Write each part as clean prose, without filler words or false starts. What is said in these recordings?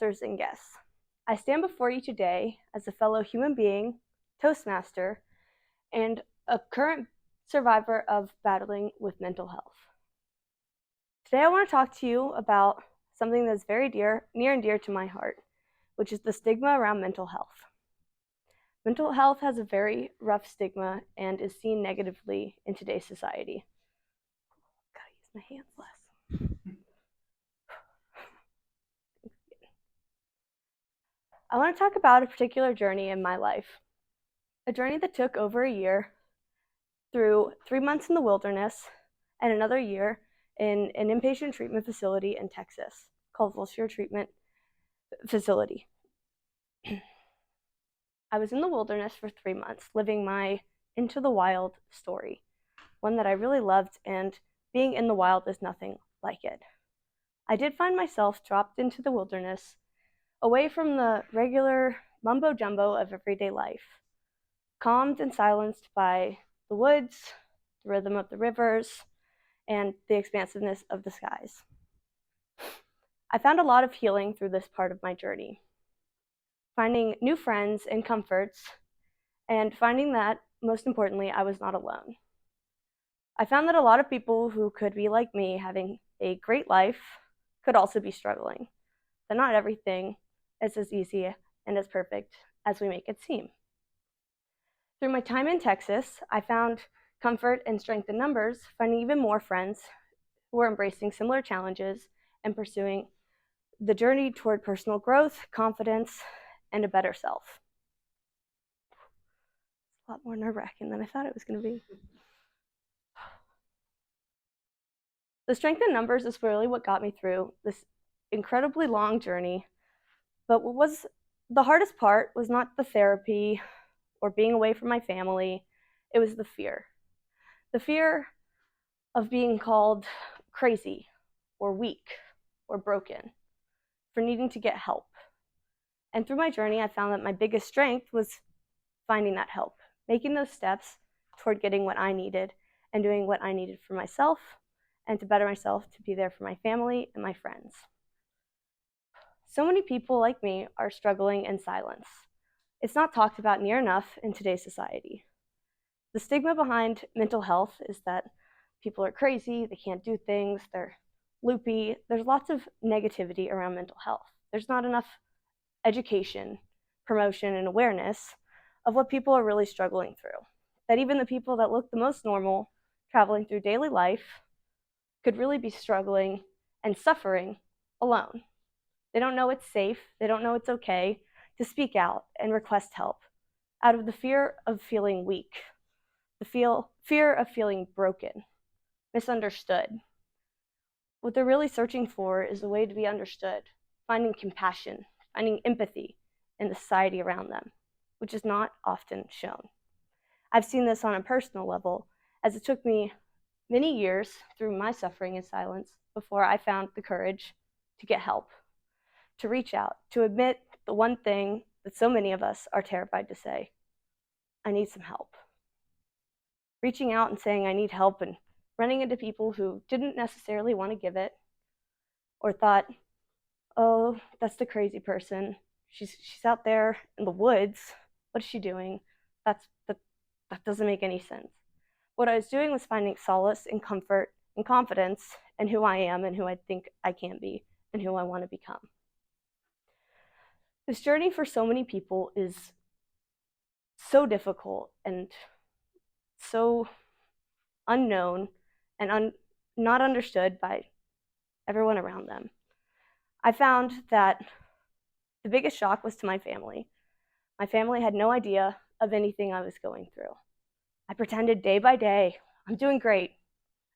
co-authors and guests. I stand before you today as a fellow human being, Toastmaster, and a current survivor of battling with mental health. Today I want to talk to you about something that's very near and dear to my heart, which is the stigma around mental health. Mental health has a very rough stigma and is seen negatively in today's society. Gotta use my hands less. I want to talk about a particular journey in my life, a journey that took over a year through 3 months in the wilderness and another year in an inpatient treatment facility in Texas called Vulture Treatment Facility. I was in the wilderness for 3 months, living my into the wild story, one that I really loved, and being in the wild is nothing like it. I did find myself dropped into the wilderness, away from the regular mumbo-jumbo of everyday life, calmed and silenced by the woods, the rhythm of the rivers, and the expansiveness of the skies. I found a lot of healing through this part of my journey, finding new friends and comforts, and finding that, most importantly, I was not alone. I found that a lot of people who could be like me, having a great life, could also be struggling. That not everything is as easy and as perfect as we make it seem. Through my time in Texas, I found comfort and strength in numbers, finding even more friends who were embracing similar challenges and pursuing the journey toward personal growth, confidence, and a better self. It's a lot more nerve-wracking than I thought it was going to be. The strength in numbers is really what got me through this incredibly long journey. But what was the hardest part was not the therapy or being away from my family. It was the fear. The fear of being called crazy or weak or broken, for needing to get help. And through my journey, I found that my biggest strength was finding that help, making those steps toward getting what I needed and doing what I needed for myself and to better myself, to be there for my family and my friends. So many people like me are struggling in silence. It's not talked about near enough in today's society. The stigma behind mental health is that people are crazy, they can't do things, they're loopy. There's lots of negativity around mental health. There's not enough education, promotion, and awareness of what people are really struggling through. That even the people that look the most normal, traveling through daily life, could really be struggling and suffering alone. They don't know it's safe, they don't know it's okay to speak out and request help out of the fear of feeling weak, the fear of feeling broken, misunderstood. What they're really searching for is a way to be understood, finding compassion, finding empathy in the society around them, which is not often shown. I've seen this on a personal level, as it took me many years through my suffering in silence before I found the courage to get help, to reach out, to admit the one thing that so many of us are terrified to say: I need some help. Reaching out and saying I need help and running into people who didn't necessarily want to give it, or thought, oh, that's the crazy person. She's out there in the woods. What is she doing? That doesn't make any sense. What I was doing was finding solace and comfort and confidence in who I am and who I think I can be and who I want to become. This journey for so many people is so difficult and so unknown and not understood by everyone around them. I found that the biggest shock was to my family. My family had no idea of anything I was going through. I pretended day by day, I'm doing great,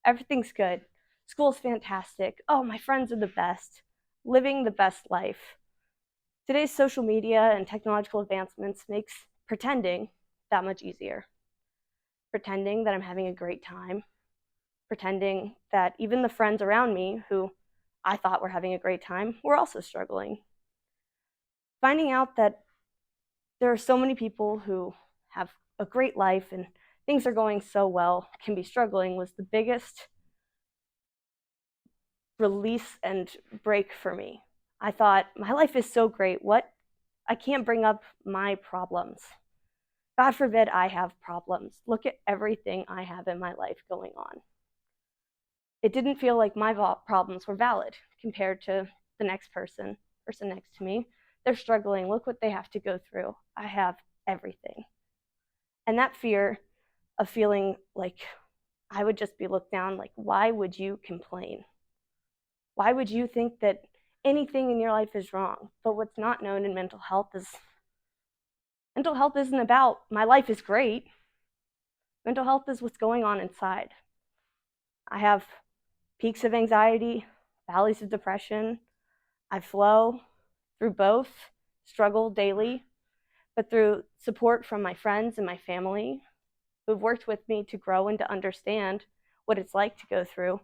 everything's good, school's fantastic, oh, my friends are the best, living the best life. Today's social media and technological advancements makes pretending that much easier. Pretending that I'm having a great time, pretending that even the friends around me who I thought were having a great time were also struggling. Finding out that there are so many people who have a great life and things are going so well can be struggling was the biggest release and break for me. I thought, my life is so great. What? I can't bring up my problems. God forbid I have problems. Look at everything I have in my life going on. It didn't feel like my problems were valid compared to the next person next to me. They're struggling. Look what they have to go through. I have everything. And that fear of feeling like I would just be looked down, like, why would you complain? Why would you think that anything in your life is wrong? But what's not known in mental health is mental health isn't about my life is great. Mental health is what's going on inside. I have peaks of anxiety, valleys of depression. I flow through both, struggle daily, but through support from my friends and my family who've worked with me to grow and to understand what it's like to go through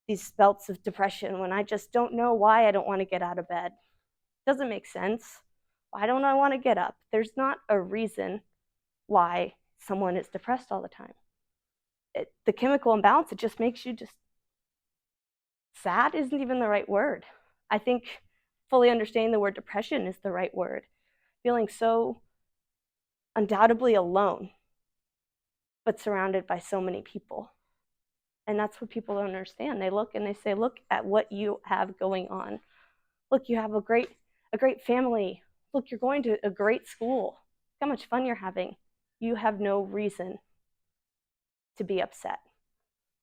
these spelts of depression when I just don't know why I don't want to get out of bed. It doesn't make sense. Why don't I want to get up? There's not a reason why someone is depressed all the time. The chemical imbalance, it just makes you just sad isn't even the right word. I think fully understanding the word depression is the right word. Feeling so undoubtedly alone, but surrounded by so many people. And that's what people don't understand. They look and they say, look at what you have going on. Look, you have a great family. Look, you're going to a great school. Look how much fun you're having. You have no reason to be upset.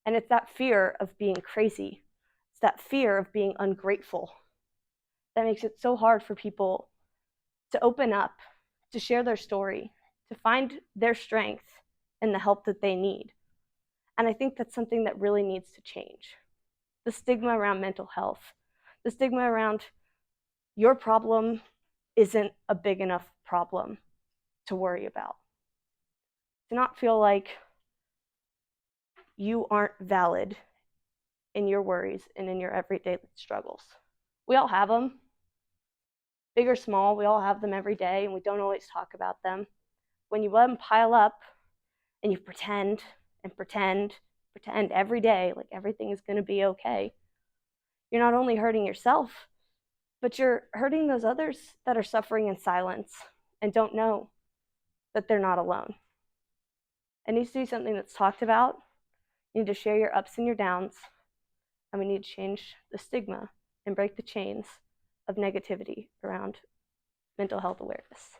And it's that fear of being crazy. It's that fear of being ungrateful that makes it so hard for people to open up, to share their story, to find their strength and the help that they need. And I think that's something that really needs to change. The stigma around mental health, the stigma around your problem isn't a big enough problem to worry about. To not feel like you aren't valid in your worries and in your everyday struggles. We all have them, big or small, we all have them every day, and we don't always talk about them. When you let them pile up and you pretend and pretend every day like everything is going to be okay, you're not only hurting yourself, but you're hurting those others that are suffering in silence and don't know that they're not alone. It needs to be something that's talked about. You need to share your ups and your downs, and we need to change the stigma and break the chains of negativity around mental health awareness.